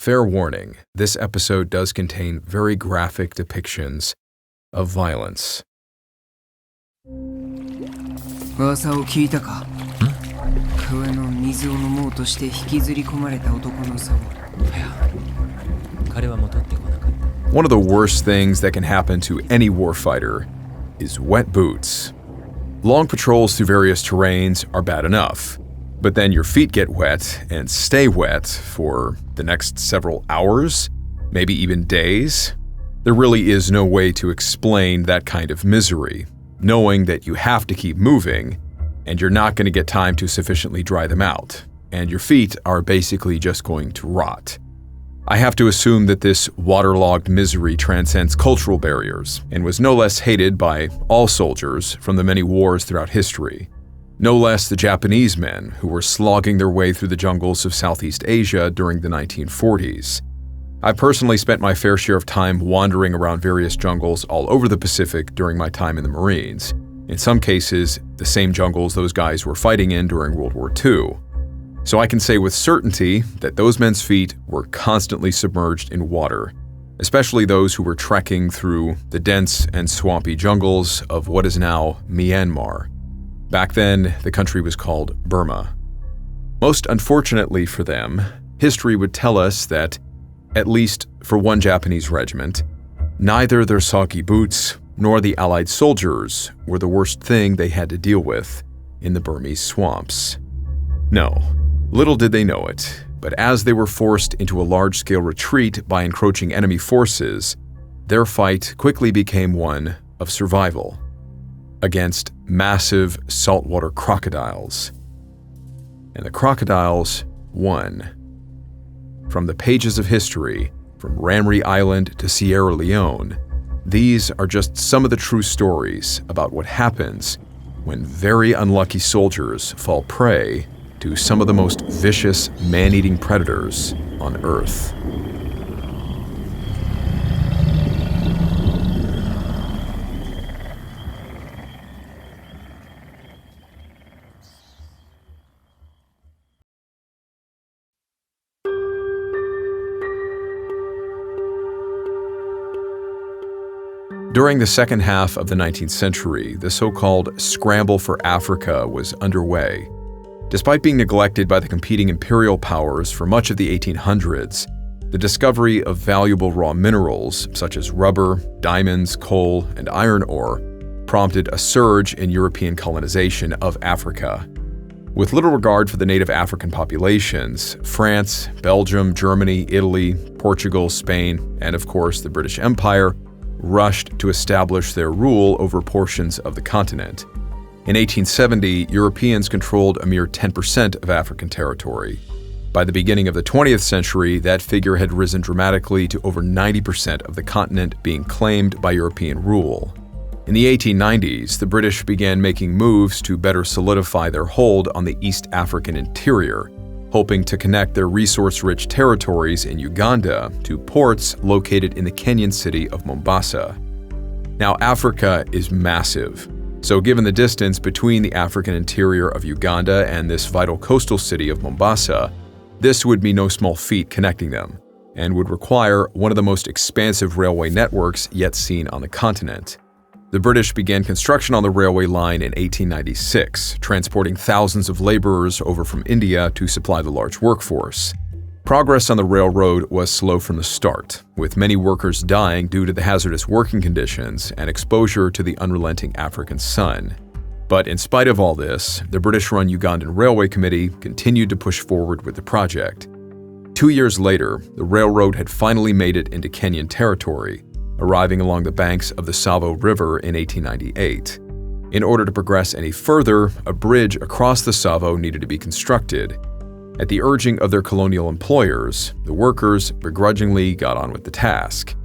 Fair warning, this episode does contain very graphic depictions of violence. 噂を聞いたか？桑の水を飲もうとして引きずり込まれた男のさを。いや、彼は戻ってこなかった。 One of the worst things that can happen to any warfighter is wet boots. Long patrols through various terrains are bad enough, but then your feet get wet and stay wet for the next several hours, maybe even days. There really is no way to explain that kind of misery, knowing that you have to keep moving, and you're not going to get time to sufficiently dry them out, and your feet are basically just going to rot. I have to assume that this waterlogged misery transcends cultural barriers and was no less hated by all soldiers from the many wars throughout history. No less the Japanese men who were slogging their way through the jungles of Southeast Asia during the 1940s. I personally spent my fair share of time wandering around various jungles all over the Pacific during my time in the Marines. In some cases, the same jungles those guys were fighting in during World War II. So I can say with certainty that those men's feet were constantly submerged in water, especially those who were trekking through the dense and swampy jungles of what is now Myanmar. Back then, the country was called Burma. Most unfortunately for them, history would tell us that, at least for one Japanese regiment, neither their soggy boots nor the Allied soldiers were the worst thing they had to deal with in the Burmese swamps. No, little did they know it, but as they were forced into a large-scale retreat by encroaching enemy forces, their fight quickly became one of survival against massive saltwater crocodiles. And the crocodiles won. From the pages of history, from Ramree Island to Sierra Leone, these are just some of the true stories about what happens when very unlucky soldiers fall prey to some of the most vicious man-eating predators on Earth. During the second half of the 19th century, the so-called Scramble for Africa was underway. Despite being neglected by the competing imperial powers for much of the 1800s, the discovery of valuable raw minerals such as rubber, diamonds, coal, and iron ore prompted a surge in European colonization of Africa. With little regard for the native African populations, France, Belgium, Germany, Italy, Portugal, Spain, and of course the British Empire rushed to establish their rule over portions of the continent. In 1870, Europeans controlled a mere 10% of African territory. By the beginning of the 20th century, that figure had risen dramatically to over 90% of the continent being claimed by European rule. In the 1890s, the British began making moves to better solidify their hold on the East African interior, hoping to connect their resource-rich territories in Uganda to ports located in the Kenyan city of Mombasa. Now, Africa is massive, so given the distance between the African interior of Uganda and this vital coastal city of Mombasa, this would be no small feat connecting them, and would require one of the most expansive railway networks yet seen on the continent. The British began construction on the railway line in 1896, transporting thousands of laborers over from India to supply the large workforce. Progress on the railroad was slow from the start, with many workers dying due to the hazardous working conditions and exposure to the unrelenting African sun. But in spite of all this, the British-run Ugandan Railway Committee continued to push forward with the project. 2 years later, the railroad had finally made it into Kenyan territory, arriving along the banks of the Tsavo River in 1898. In order to progress any further, a bridge across the Tsavo needed to be constructed. At the urging of their colonial employers, the workers begrudgingly got on with the task.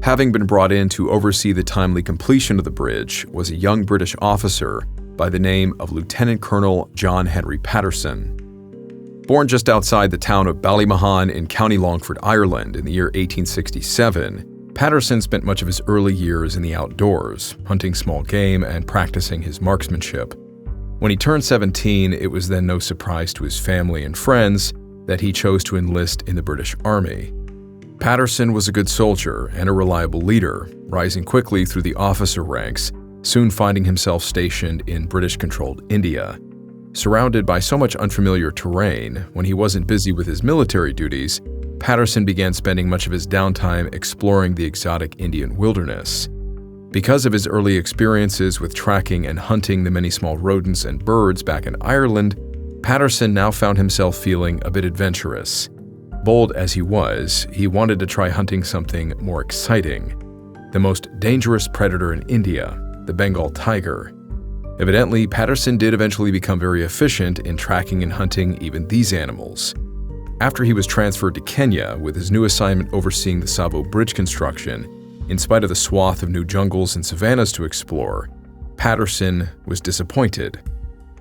Having been brought in to oversee the timely completion of the bridge was a young British officer by the name of Lieutenant Colonel John Henry Patterson. Born just outside the town of Ballymahan in County Longford, Ireland in the year 1867, Patterson spent much of his early years in the outdoors, hunting small game and practicing his marksmanship. When he turned 17, it was then no surprise to his family and friends that he chose to enlist in the British Army. Patterson was a good soldier and a reliable leader, rising quickly through the officer ranks, soon finding himself stationed in British-controlled India. Surrounded by so much unfamiliar terrain, when he wasn't busy with his military duties, Patterson began spending much of his downtime exploring the exotic Indian wilderness. Because of his early experiences with tracking and hunting the many small rodents and birds back in Ireland, Patterson now found himself feeling a bit adventurous. Bold as he was, he wanted to try hunting something more exciting: the most dangerous predator in India, the Bengal tiger. Evidently, Patterson did eventually become very efficient in tracking and hunting even these animals. After he was transferred to Kenya with his new assignment overseeing the Tsavo bridge construction, in spite of the swath of new jungles and savannas to explore, Patterson was disappointed.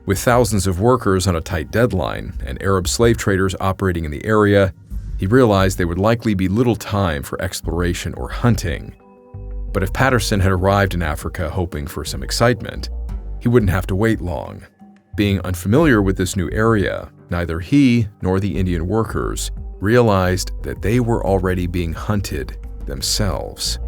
With thousands of workers on a tight deadline and Arab slave traders operating in the area, he realized there would likely be little time for exploration or hunting. But if Patterson had arrived in Africa hoping for some excitement, he wouldn't have to wait long. Being unfamiliar with this new area, neither he nor the Indian workers realized that they were already being hunted themselves.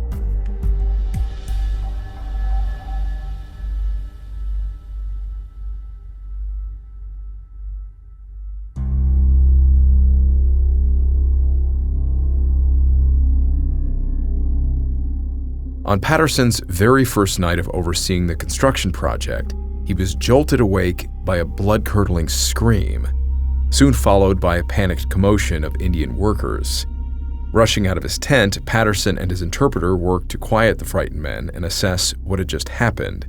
On Patterson's very first night of overseeing the construction project, he was jolted awake by a blood-curdling scream, soon followed by a panicked commotion of Indian workers. Rushing out of his tent, Patterson and his interpreter worked to quiet the frightened men and assess what had just happened.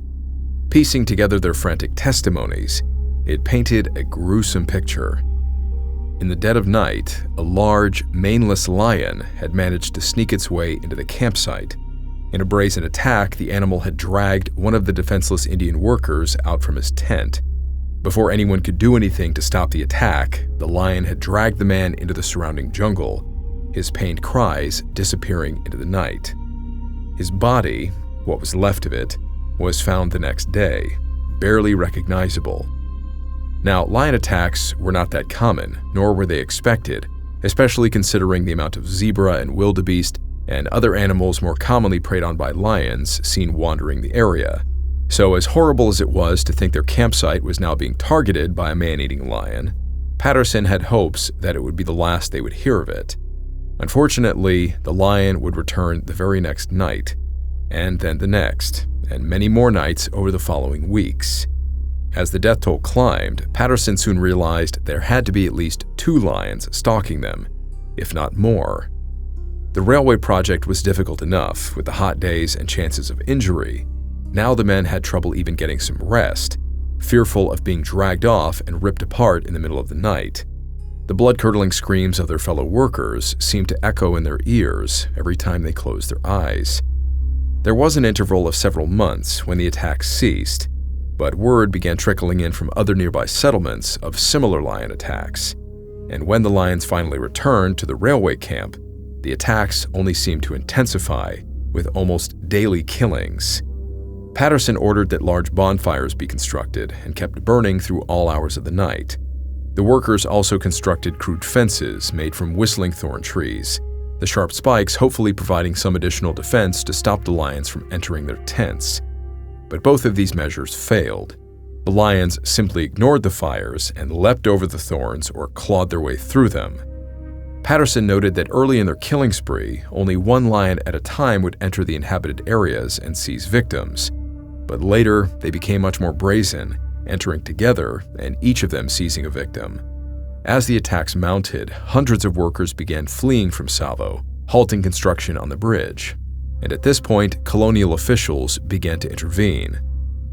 Piecing together their frantic testimonies, it painted a gruesome picture. In the dead of night, a large, maneless lion had managed to sneak its way into the campsite. In a brazen attack, the animal had dragged one of the defenseless Indian workers out from his tent. Before anyone could do anything to stop the attack, the lion had dragged the man into the surrounding jungle, his pained cries disappearing into the night. His body, what was left of it, was found the next day, barely recognizable. Now, lion attacks were not that common, nor were they expected, especially considering the amount of zebra and wildebeest and other animals more commonly preyed on by lions seen wandering the area. So as horrible as it was to think their campsite was now being targeted by a man-eating lion, Patterson had hopes that it would be the last they would hear of it. Unfortunately, the lion would return the very next night, and then the next, and many more nights over the following weeks. As the death toll climbed, Patterson soon realized there had to be at least 2 lions stalking them, if not more. The railway project was difficult enough, with the hot days and chances of injury. Now the men had trouble even getting some rest, fearful of being dragged off and ripped apart in the middle of the night. The blood-curdling screams of their fellow workers seemed to echo in their ears every time they closed their eyes. There was an interval of several months when the attacks ceased, but word began trickling in from other nearby settlements of similar lion attacks. And when the lions finally returned to the railway camp, the attacks only seemed to intensify, with almost daily killings. Patterson ordered that large bonfires be constructed and kept burning through all hours of the night. The workers also constructed crude fences made from whistling thorn trees, the sharp spikes hopefully providing some additional defense to stop the lions from entering their tents. But both of these measures failed. The lions simply ignored the fires and leapt over the thorns or clawed their way through them. Patterson noted that early in their killing spree, only 1 lion at a time would enter the inhabited areas and seize victims. But later, they became much more brazen, entering together and each of them seizing a victim. As the attacks mounted, hundreds of workers began fleeing from Tsavo, halting construction on the bridge. And at this point, colonial officials began to intervene.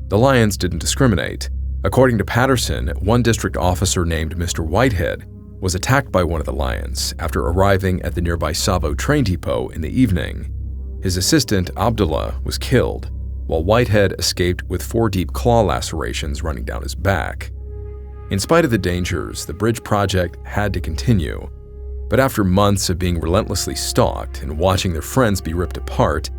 The lions didn't discriminate. According to Patterson, one district officer named Mr. Whitehead was attacked by one of the lions after arriving at the nearby Tsavo train depot in the evening. His assistant, Abdullah, was killed, while Whitehead escaped with 4 deep claw lacerations running down his back. In spite of the dangers, the bridge project had to continue. But after months of being relentlessly stalked and watching their friends be ripped apart,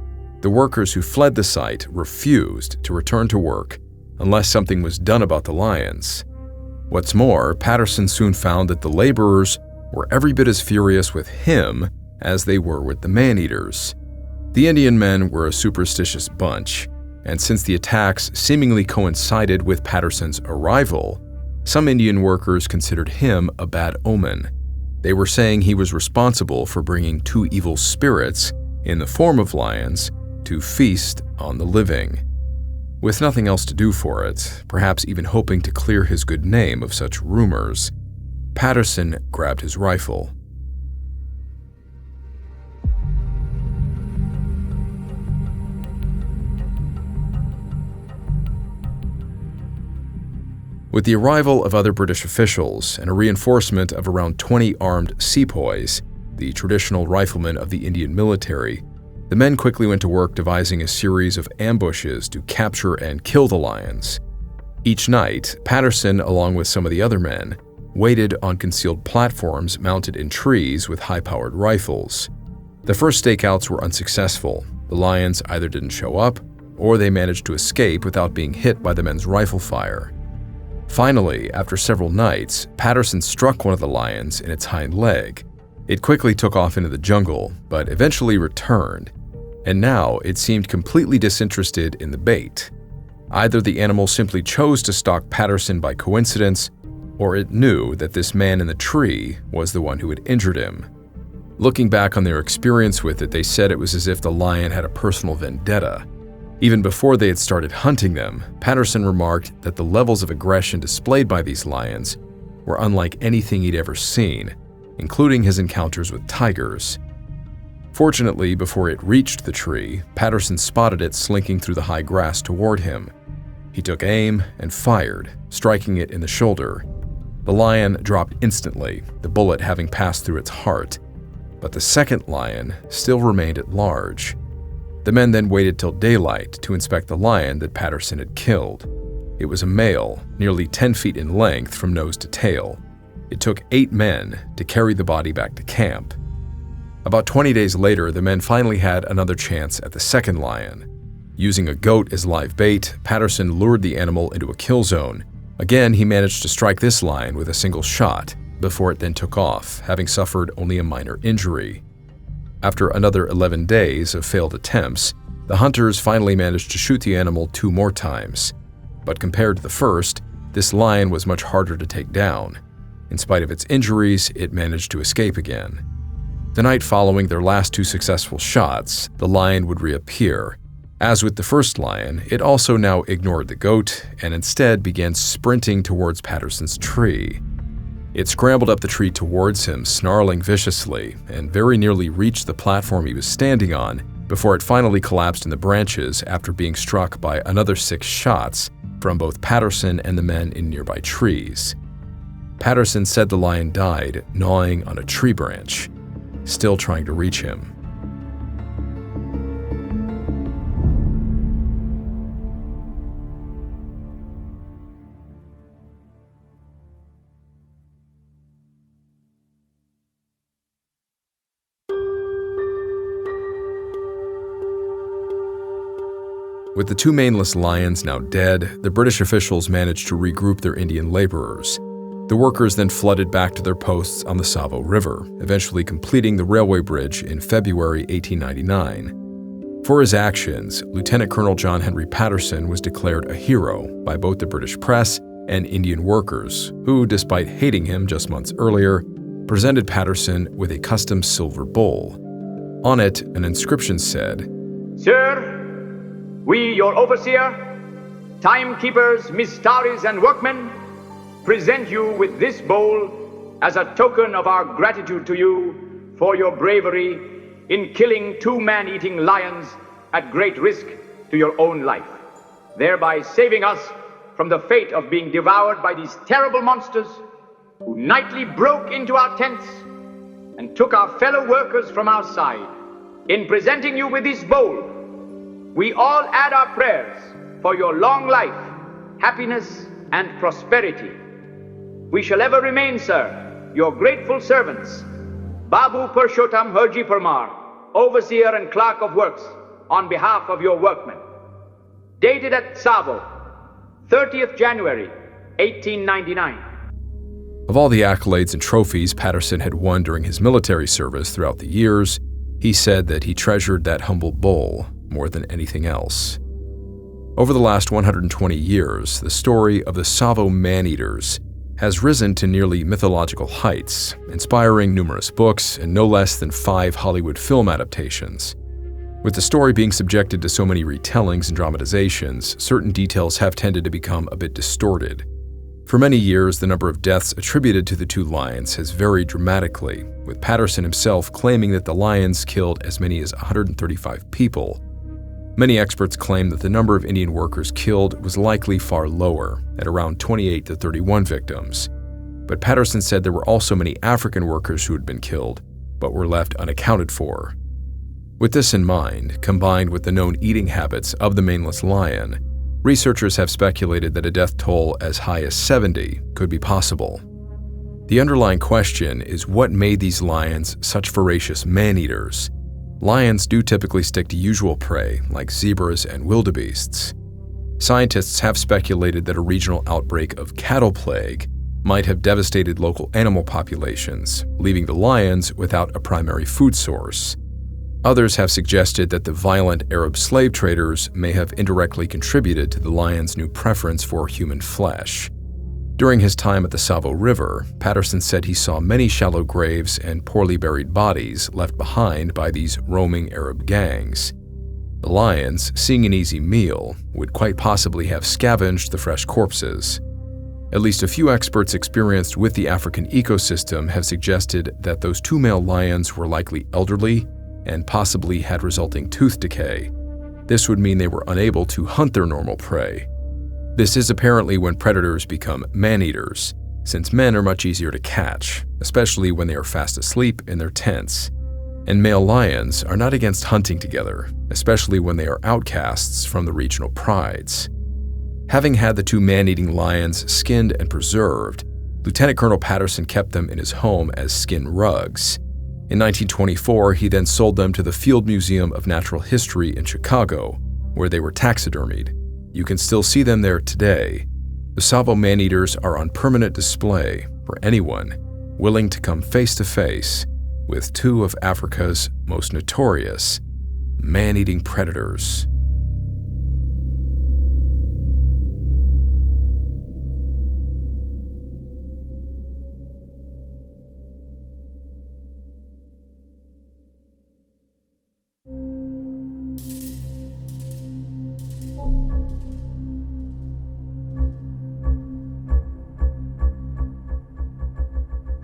the workers who fled the site refused to return to work unless something was done about the lions. What's more, Patterson soon found that the laborers were every bit as furious with him as they were with the man-eaters. The Indian men were a superstitious bunch, and since the attacks seemingly coincided with Patterson's arrival, some Indian workers considered him a bad omen. They were saying he was responsible for bringing two evil spirits, in the form of lions, to feast on the living. With nothing else to do for it, perhaps even hoping to clear his good name of such rumors, Patterson grabbed his rifle. With the arrival of other British officials and a reinforcement of around 20 armed sepoys, the traditional riflemen of the Indian military, the men quickly went to work devising a series of ambushes to capture and kill the lions. Each night, Patterson, along with some of the other men, waited on concealed platforms mounted in trees with high-powered rifles. The first stakeouts were unsuccessful. The lions either didn't show up, or they managed to escape without being hit by the men's rifle fire. Finally, after several nights, Patterson struck one of the lions in its hind leg. It quickly took off into the jungle, but eventually returned, and now it seemed completely disinterested in the bait. Either the animal simply chose to stalk Patterson by coincidence, or it knew that this man in the tree was the one who had injured him. Looking back on their experience with it, they said it was as if the lion had a personal vendetta. Even before they had started hunting them, Patterson remarked that the levels of aggression displayed by these lions were unlike anything he'd ever seen, including his encounters with tigers. Fortunately, before it reached the tree, Patterson spotted it slinking through the high grass toward him. He took aim and fired, striking it in the shoulder. The lion dropped instantly, the bullet having passed through its heart, but the second lion still remained at large. The men then waited till daylight to inspect the lion that Patterson had killed. It was a male, nearly 10 feet in length from nose to tail. It took 8 men to carry the body back to camp. About 20 days later, the men finally had another chance at the second lion. Using a goat as live bait, Patterson lured the animal into a kill zone. Again, he managed to strike this lion with a single shot, before it then took off, having suffered only a minor injury. After another 11 days of failed attempts, the hunters finally managed to shoot the animal 2 more times. But compared to the first, this lion was much harder to take down. In spite of its injuries, it managed to escape again. The night following their last 2 successful shots, the lion would reappear. As with the first lion, it also now ignored the goat and instead began sprinting towards Patterson's tree. It scrambled up the tree towards him, snarling viciously, and very nearly reached the platform he was standing on before it finally collapsed in the branches after being struck by another 6 shots from both Patterson and the men in nearby trees. Patterson said the lion died gnawing on a tree branch, still trying to reach him. With the 2 maneless lions now dead, the British officials managed to regroup their Indian laborers. The workers then flooded back to their posts on the Tsavo River, eventually completing the railway bridge in February 1899. For his actions, Lieutenant Colonel John Henry Patterson was declared a hero by both the British press and Indian workers, who, despite hating him just months earlier, presented Patterson with a custom silver bowl. On it, an inscription said, "Sir, we, your overseer, timekeepers, mistaris, and workmen, present you with this bowl as a token of our gratitude to you for your bravery in killing 2 man-eating lions at great risk to your own life, thereby saving us from the fate of being devoured by these terrible monsters who nightly broke into our tents and took our fellow workers from our side. In presenting you with this bowl, we all add our prayers for your long life, happiness, and prosperity. We shall ever remain, sir, your grateful servants, Babu Purushottam Herji Parmar, Overseer and Clerk of Works, on behalf of your workmen. Dated at Tsavo, 30th January, 1899. Of all the accolades and trophies Patterson had won during his military service throughout the years, he said that he treasured that humble bull more than anything else. Over the last 120 years, the story of the Tsavo man-eaters has risen to nearly mythological heights, inspiring numerous books and no less than 5 Hollywood film adaptations. With the story being subjected to so many retellings and dramatizations, certain details have tended to become a bit distorted. For many years, the number of deaths attributed to the 2 lions has varied dramatically, with Patterson himself claiming that the lions killed as many as 135 people. Many experts claim that the number of Indian workers killed was likely far lower, at around 28 to 31 victims. But Patterson said there were also many African workers who had been killed, but were left unaccounted for. With this in mind, combined with the known eating habits of the maneless lion, researchers have speculated that a death toll as high as 70 could be possible. The underlying question is what made these lions such voracious man-eaters? Lions do typically stick to usual prey, like zebras and wildebeests. Scientists have speculated that a regional outbreak of cattle plague might have devastated local animal populations, leaving the lions without a primary food source. Others have suggested that the violent Arab slave traders may have indirectly contributed to the lions' new preference for human flesh. During his time at the Tsavo River, Patterson said he saw many shallow graves and poorly buried bodies left behind by these roaming Arab gangs. The lions, seeing an easy meal, would quite possibly have scavenged the fresh corpses. At least a few experts experienced with the African ecosystem have suggested that those 2 male lions were likely elderly and possibly had resulting tooth decay. This would mean they were unable to hunt their normal prey. This is apparently when predators become man-eaters, since men are much easier to catch, especially when they are fast asleep in their tents. And male lions are not against hunting together, especially when they are outcasts from the regional prides. Having had the 2 man-eating lions skinned and preserved, Lieutenant Colonel Patterson kept them in his home as skin rugs. In 1924, he then sold them to the Field Museum of Natural History in Chicago, where they were taxidermied. You can still see them there today. The Tsavo man-eaters are on permanent display for anyone willing to come face to face with 2 of Africa's most notorious man-eating predators.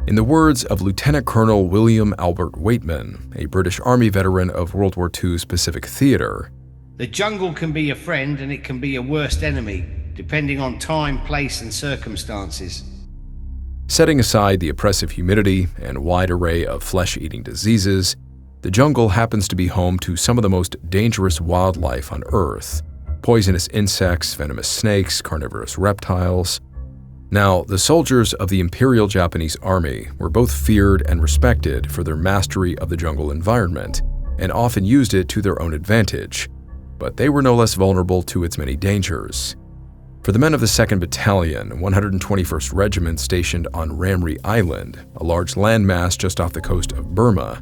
In the words of Lieutenant Colonel William Albert Waitman, a British Army veteran of World War II's Pacific Theater, "The jungle can be your friend and it can be your worst enemy, depending on time, place, and circumstances." Setting aside the oppressive humidity and wide array of flesh-eating diseases, the jungle happens to be home to some of the most dangerous wildlife on Earth: poisonous insects, venomous snakes, carnivorous reptiles. Now, the soldiers of the Imperial Japanese Army were both feared and respected for their mastery of the jungle environment, and often used it to their own advantage, but they were no less vulnerable to its many dangers. For the men of the 2nd Battalion, 121st Regiment stationed on Ramree Island, a large landmass just off the coast of Burma,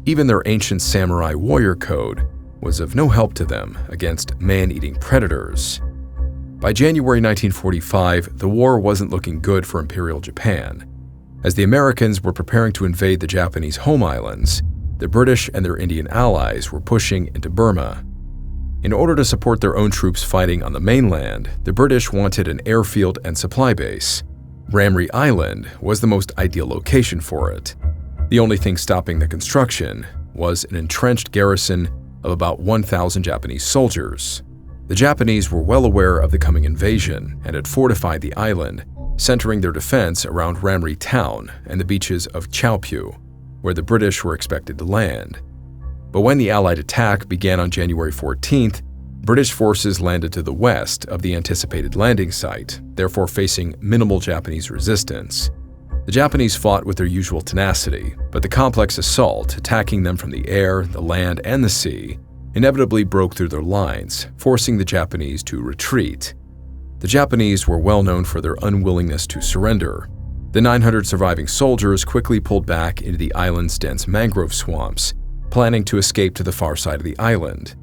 even their ancient samurai warrior code was of no help to them against man-eating predators. By January 1945, the war wasn't looking good for Imperial Japan. As the Americans were preparing to invade the Japanese home islands, the British and their Indian allies were pushing into Burma. In order to support their own troops fighting on the mainland, the British wanted an airfield and supply base. Ramree Island was the most ideal location for it. The only thing stopping the construction was an entrenched garrison of about 1,000 Japanese soldiers. The Japanese were well aware of the coming invasion and had fortified the island, centering their defense around Ramree town and the beaches of Chaopyu, where the British were expected to land. But when the Allied attack began on January 14th, British forces landed to the west of the anticipated landing site, therefore facing minimal Japanese resistance. The Japanese fought with their usual tenacity, but the complex assault, attacking them from the air, the land, and the sea, inevitably broke through their lines, forcing the Japanese to retreat. The Japanese were well known for their unwillingness to surrender. The 900 surviving soldiers quickly pulled back into the island's dense mangrove swamps, planning to escape to the far side of the island.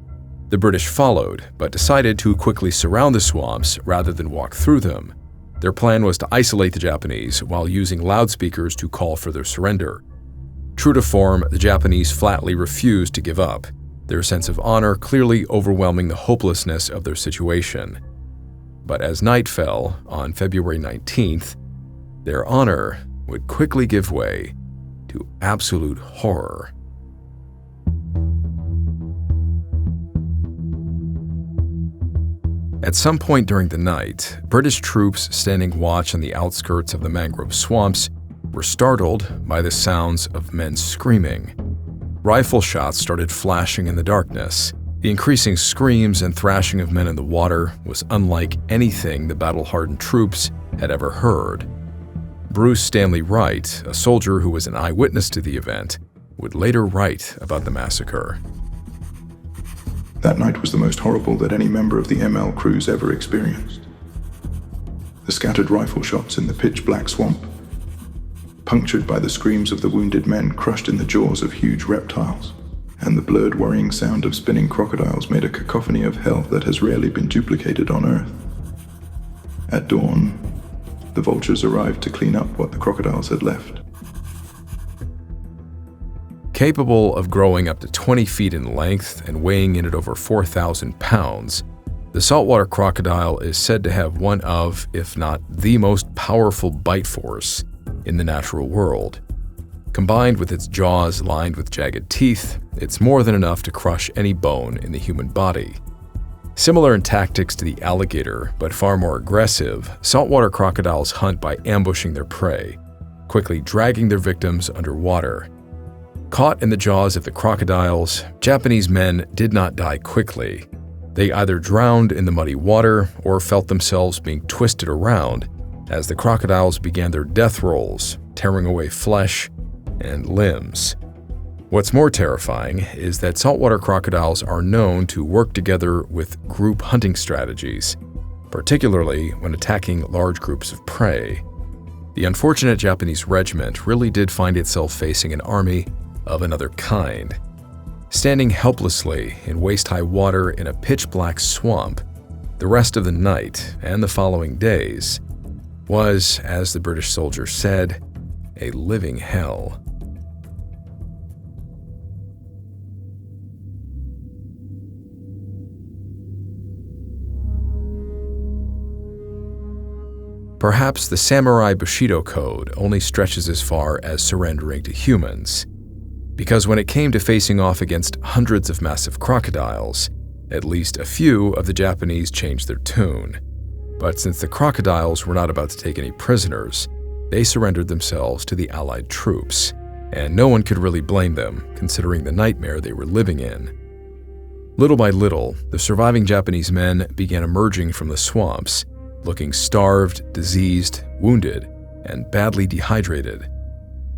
The British followed, but decided to quickly surround the swamps rather than walk through them. Their plan was to isolate the Japanese while using loudspeakers to call for their surrender. True to form, the Japanese flatly refused to give up, their sense of honor clearly overwhelming the hopelessness of their situation. But as night fell, on February 19th, their honor would quickly give way to absolute horror. At some point during the night, British troops standing watch on the outskirts of the mangrove swamps were startled by the sounds of men screaming. Rifle shots started flashing in the darkness. The increasing screams and thrashing of men in the water was unlike anything the battle-hardened troops had ever heard. Bruce Stanley Wright, a soldier who was an eyewitness to the event, would later write about the massacre. That night was the most horrible that any member of the ML crews ever experienced. The scattered rifle shots in the pitch-black swamp, punctured by the screams of the wounded men crushed in the jaws of huge reptiles, and the blurred worrying sound of spinning crocodiles made a cacophony of hell that has rarely been duplicated on Earth. At dawn, the vultures arrived to clean up what the crocodiles had left. Capable of growing up to 20 feet in length and weighing in at over 4,000 pounds, the saltwater crocodile is said to have one of, if not the most powerful bite force in the natural world. Combined with its jaws lined with jagged teeth, it's more than enough to crush any bone in the human body. Similar in tactics to the alligator, but far more aggressive, saltwater crocodiles hunt by ambushing their prey, quickly dragging their victims underwater. Caught in the jaws of the crocodiles, Japanese men did not die quickly. They either drowned in the muddy water or felt themselves being twisted around as the crocodiles began their death rolls, tearing away flesh and limbs. What's more terrifying is that saltwater crocodiles are known to work together with group hunting strategies, particularly when attacking large groups of prey. The unfortunate Japanese regiment really did find itself facing an army of another kind. Standing helplessly in waist-high water in a pitch-black swamp, the rest of the night and the following days was, as the British soldiers said, a living hell. Perhaps the samurai Bushido code only stretches as far as surrendering to humans, because when it came to facing off against hundreds of massive crocodiles, at least a few of the Japanese changed their tune. But since the crocodiles were not about to take any prisoners, they surrendered themselves to the Allied troops, and no one could really blame them, considering the nightmare they were living in. Little by little, the surviving Japanese men began emerging from the swamps, looking starved, diseased, wounded, and badly dehydrated.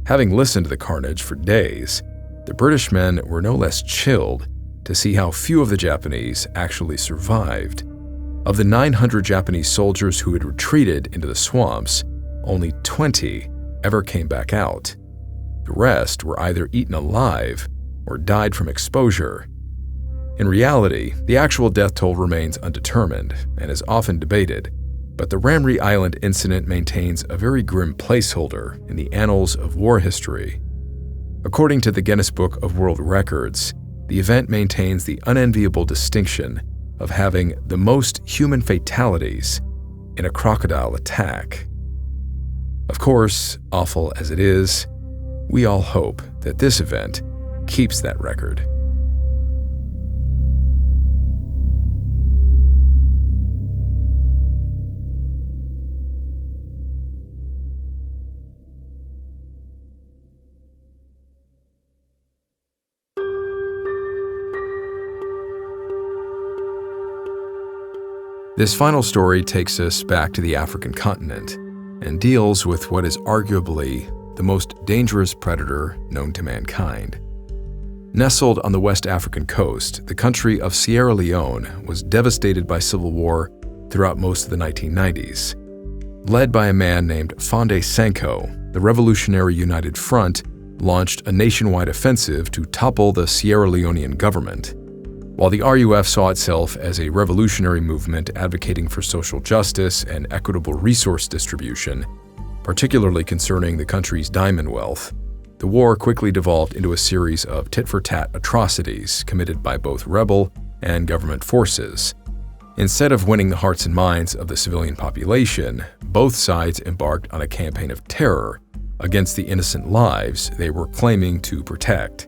Having listened to the carnage for days, the British men were no less chilled to see how few of the Japanese actually survived. Of the 900 Japanese soldiers who had retreated into the swamps, only 20 ever came back out. The rest were either eaten alive or died from exposure. In reality, the actual death toll remains undetermined and is often debated, but the Ramree Island incident maintains a very grim placeholder in the annals of war history. According to the Guinness Book of World Records, the event maintains the unenviable distinction of having the most human fatalities in a crocodile attack. Of course, awful as it is, we all hope that this event keeps that record. This final story takes us back to the African continent and deals with what is arguably the most dangerous predator known to mankind. Nestled on the West African coast, the country of Sierra Leone was devastated by civil war throughout most of the 1990s. Led by a man named Fonde Sanko, the Revolutionary United Front launched a nationwide offensive to topple the Sierra Leonean government. While the RUF saw itself as a revolutionary movement advocating for social justice and equitable resource distribution, particularly concerning the country's diamond wealth, the war quickly devolved into a series of tit-for-tat atrocities committed by both rebel and government forces. Instead of winning the hearts and minds of the civilian population, both sides embarked on a campaign of terror against the innocent lives they were claiming to protect.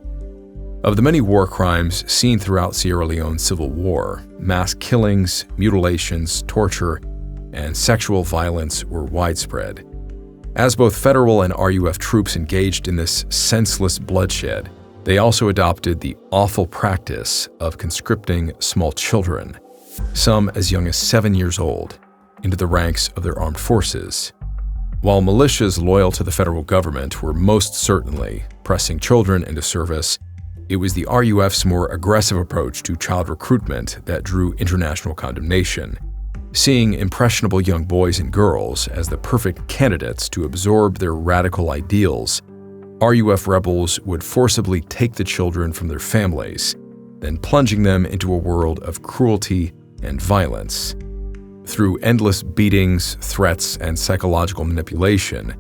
Of the many war crimes seen throughout Sierra Leone's civil war, mass killings, mutilations, torture, and sexual violence were widespread. As both federal and RUF troops engaged in this senseless bloodshed, they also adopted the awful practice of conscripting small children, some as young as 7 years old, into the ranks of their armed forces. While militias loyal to the federal government were most certainly pressing children into service, it was the RUF's more aggressive approach to child recruitment that drew international condemnation, seeing impressionable young boys and girls as the perfect candidates to absorb their radical ideals. RUF rebels would forcibly take the children from their families, then plunging them into a world of cruelty and violence. Through endless beatings, threats, and psychological manipulation,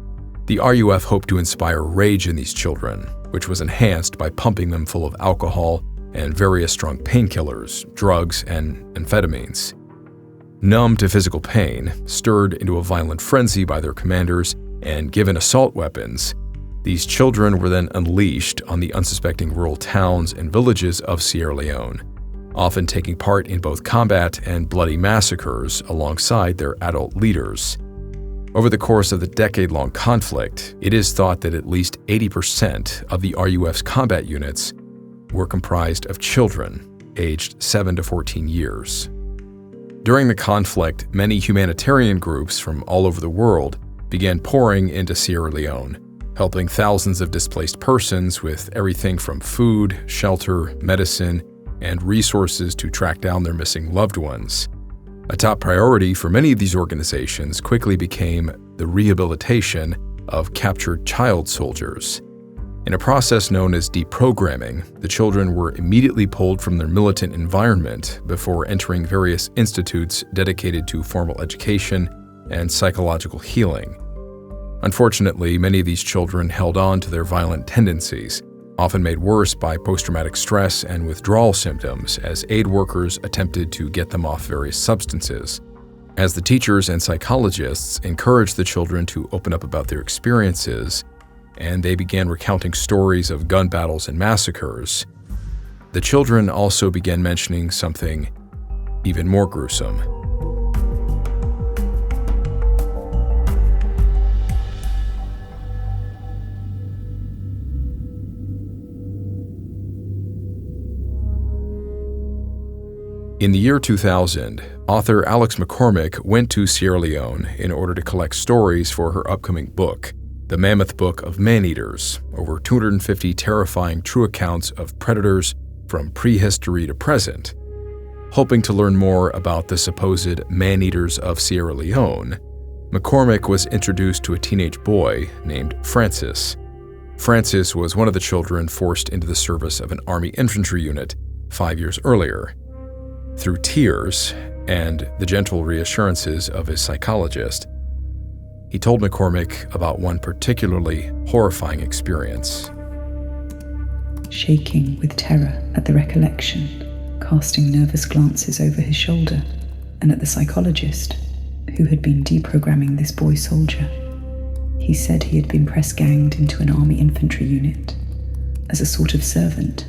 the RUF hoped to inspire rage in these children, which was enhanced by pumping them full of alcohol and various strong painkillers, drugs, and amphetamines. Numb to physical pain, stirred into a violent frenzy by their commanders, and given assault weapons, these children were then unleashed on the unsuspecting rural towns and villages of Sierra Leone, often taking part in both combat and bloody massacres alongside their adult leaders. Over the course of the decade-long conflict, it is thought that at least 80% of the RUF's combat units were comprised of children aged 7 to 14 years. During the conflict, many humanitarian groups from all over the world began pouring into Sierra Leone, helping thousands of displaced persons with everything from food, shelter, medicine, and resources to track down their missing loved ones. A top priority for many of these organizations quickly became the rehabilitation of captured child soldiers. In a process known as deprogramming, the children were immediately pulled from their militant environment before entering various institutes dedicated to formal education and psychological healing. Unfortunately, many of these children held on to their violent tendencies, often made worse by post-traumatic stress and withdrawal symptoms as aid workers attempted to get them off various substances. As the teachers and psychologists encouraged the children to open up about their experiences, and they began recounting stories of gun battles and massacres, the children also began mentioning something even more gruesome. In the year 2000, author Alex McCormick went to Sierra Leone in order to collect stories for her upcoming book, The Mammoth Book of Man-Eaters, over 250 terrifying true accounts of predators from prehistory to present. Hoping to learn more about the supposed man-eaters of Sierra Leone, McCormick was introduced to a teenage boy named Francis. Francis was one of the children forced into the service of an Army infantry unit 5 years earlier. Through tears and the gentle reassurances of his psychologist, he told McCormick about one particularly horrifying experience. Shaking with terror at the recollection, casting nervous glances over his shoulder and at the psychologist who had been deprogramming this boy soldier. He said he had been press-ganged into an army infantry unit as a sort of servant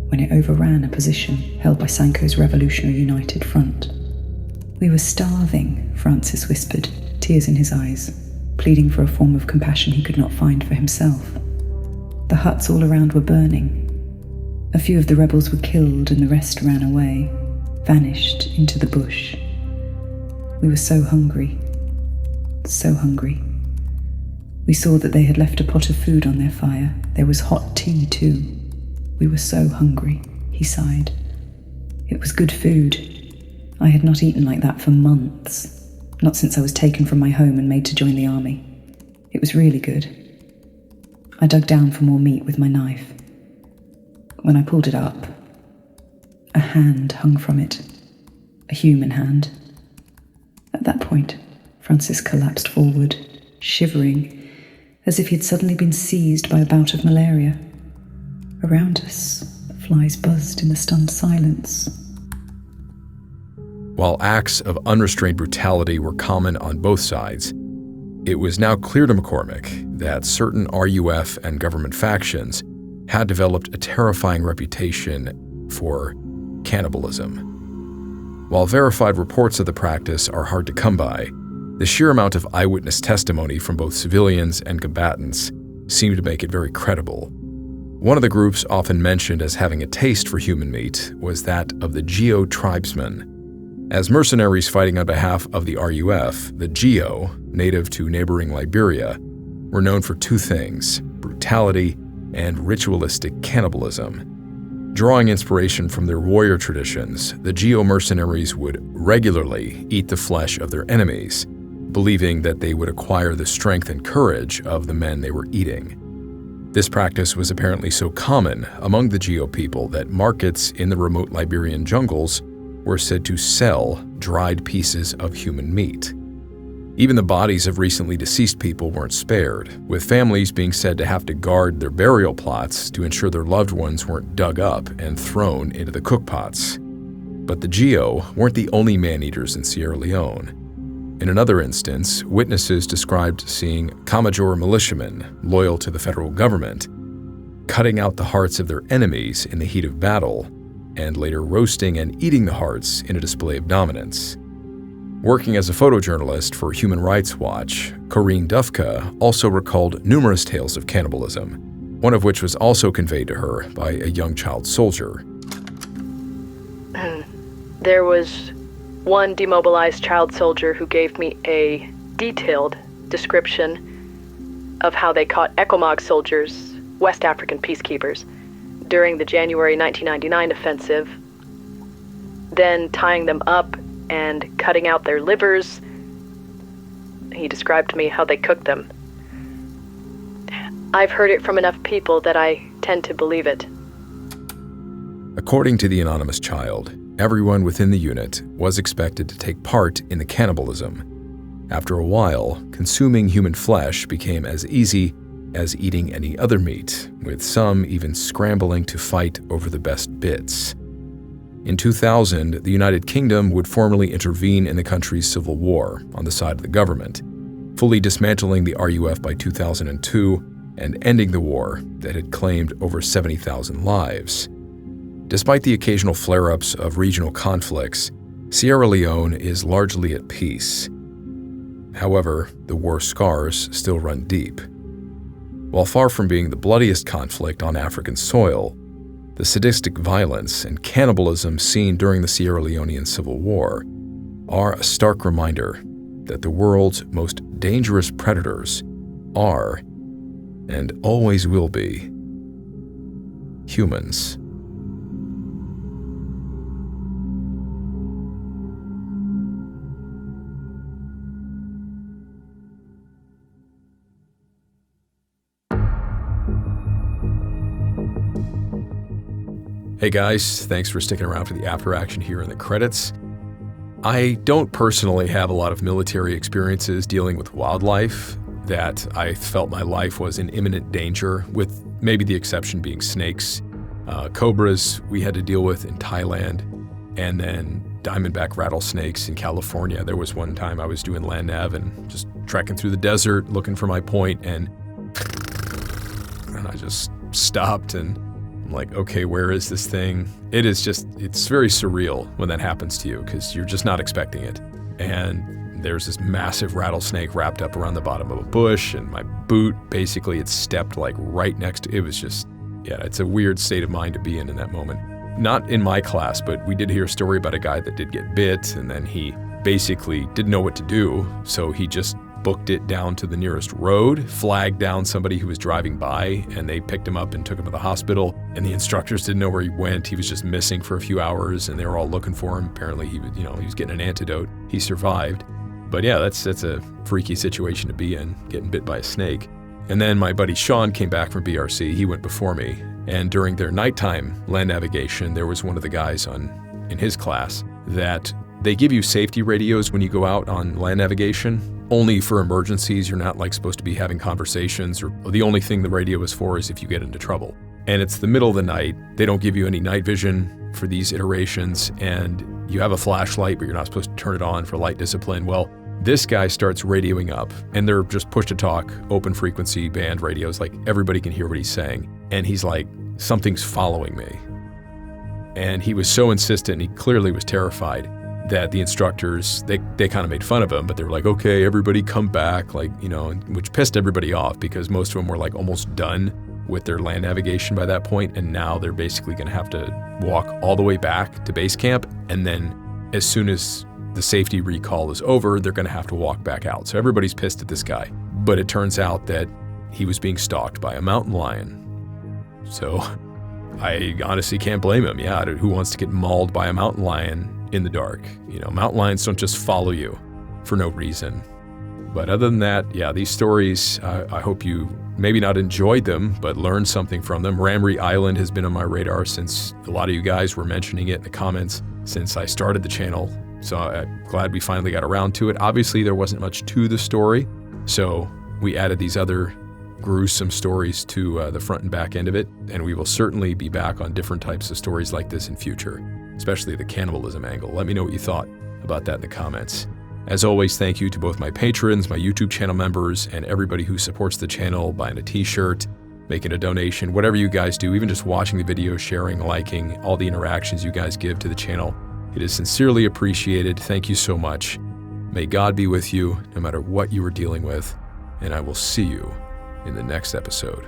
when it overran a position held by Sanko's Revolutionary United Front. "We were starving," Francis whispered, tears in his eyes, pleading for a form of compassion he could not find for himself. The huts all around were burning. A few of the rebels were killed and the rest ran away, vanished into the bush. We were so hungry, so hungry. We saw that they had left a pot of food on their fire. There was hot tea too. We were so hungry, he sighed. It was good food. I had not eaten like that for months. Not since I was taken from my home and made to join the army. It was really good. I dug down for more meat with my knife. When I pulled it up, a hand hung from it. A human hand. At that point, Francis collapsed forward, shivering, as if he had suddenly been seized by a bout of malaria. Around us, flies buzzed in the stunned silence. While acts of unrestrained brutality were common on both sides, it was now clear to McCormick that certain RUF and government factions had developed a terrifying reputation for cannibalism. While verified reports of the practice are hard to come by, the sheer amount of eyewitness testimony from both civilians and combatants seemed to make it very credible. One of the groups often mentioned as having a taste for human meat was that of the Geo tribesmen. As mercenaries fighting on behalf of the RUF, the Geo, native to neighboring Liberia, were known for two things: brutality and ritualistic cannibalism. Drawing inspiration from their warrior traditions, the Geo mercenaries would regularly eat the flesh of their enemies, believing that they would acquire the strength and courage of the men they were eating. This practice was apparently so common among the Geo people that markets in the remote Liberian jungles were said to sell dried pieces of human meat. Even the bodies of recently deceased people weren't spared, with families being said to have to guard their burial plots to ensure their loved ones weren't dug up and thrown into the cookpots. But the Geo weren't the only man-eaters in Sierra Leone. In another instance, witnesses described seeing Kamajor militiamen, loyal to the federal government, cutting out the hearts of their enemies in the heat of battle, and later roasting and eating the hearts in a display of dominance. Working as a photojournalist for Human Rights Watch, Corinne Dufka also recalled numerous tales of cannibalism, one of which was also conveyed to her by a young child soldier. There was one demobilized child soldier who gave me a detailed description of how they caught Ecomog soldiers, West African peacekeepers, during the January 1999 offensive, then tying them up and cutting out their livers. He described to me how they cooked them. I've heard it from enough people that I tend to believe it. According to the anonymous child, everyone within the unit was expected to take part in the cannibalism. After a while, consuming human flesh became as easy as eating any other meat, with some even scrambling to fight over the best bits. In 2000, the United Kingdom would formally intervene in the country's civil war on the side of the government, fully dismantling the RUF by 2002 and ending the war that had claimed over 70,000 lives. Despite the occasional flare-ups of regional conflicts, Sierra Leone is largely at peace. However, the war scars still run deep. While far from being the bloodiest conflict on African soil, the sadistic violence and cannibalism seen during the Sierra Leonean Civil War are a stark reminder that the world's most dangerous predators are, and always will be, humans. Hey guys, thanks for sticking around for the after action here in the credits. I don't personally have a lot of military experiences dealing with wildlife that I felt my life was in imminent danger, with maybe the exception being snakes. Cobras we had to deal with in Thailand, and then diamondback rattlesnakes in California. There was one time I was doing land nav and just trekking through the desert looking for my point, and I just stopped and I'm like, okay, where is this thing? It's very surreal when that happens to you because you're just not expecting it. And there's this massive rattlesnake wrapped up around the bottom of a bush, and my boot, basically it stepped like right next to it. Was just, yeah, it's a weird state of mind to be in that moment. Not in my class, but we did hear a story about a guy that did get bit, and then he basically didn't know what to do, so he just booked it down to the nearest road, flagged down somebody who was driving by, and they picked him up and took him to the hospital. And the instructors didn't know where he went. He was just missing for a few hours, and they were all looking for him. Apparently he was getting an antidote. He survived. But yeah, that's a freaky situation to be in, getting bit by a snake. And then my buddy Sean came back from BRC. He went before me. And during their nighttime land navigation, there was one of the guys in his class that they give you safety radios when you go out on land navigation, only for emergencies. You're not like supposed to be having conversations, or the only thing the radio is for is if you get into trouble. And it's the middle of the night. They don't give you any night vision for these iterations, and you have a flashlight, but you're not supposed to turn it on for light discipline. Well, this guy starts radioing up, and they're just push-to-talk, open frequency band radios, like everybody can hear what he's saying. And he's like, something's following me. And he was so insistent, and he clearly was terrified, that the instructors, they kind of made fun of him, but they were like, okay, everybody come back, like, you know, which pissed everybody off because most of them were like almost done with their land navigation by that point, and now they're basically going to have to walk all the way back to base camp, and then as soon as the safety recall is over, they're going to have to walk back out. So everybody's pissed at this guy. But it turns out that he was being stalked by a mountain lion. So I honestly can't blame him. Yeah, who wants to get mauled by a mountain lion in the dark? You know, mountain lions don't just follow you for no reason. But other than that, yeah, these stories, I hope you maybe not enjoyed them, but learned something from them. Ramree Island has been on my radar since a lot of you guys were mentioning it in the comments since I started the channel. So I'm glad we finally got around to it. Obviously, there wasn't much to the story, so we added these other gruesome stories to the front and back end of it, and we will certainly be back on different types of stories like this in future, especially the cannibalism angle. Let me know what you thought about that in the comments. As always, thank you to both my patrons, my YouTube channel members, and everybody who supports the channel, buying a t-shirt, making a donation, whatever you guys do, even just watching the video, sharing, liking, all the interactions you guys give to the channel. It is sincerely appreciated. Thank you so much. May God be with you, no matter what you are dealing with, and I will see you in the next episode.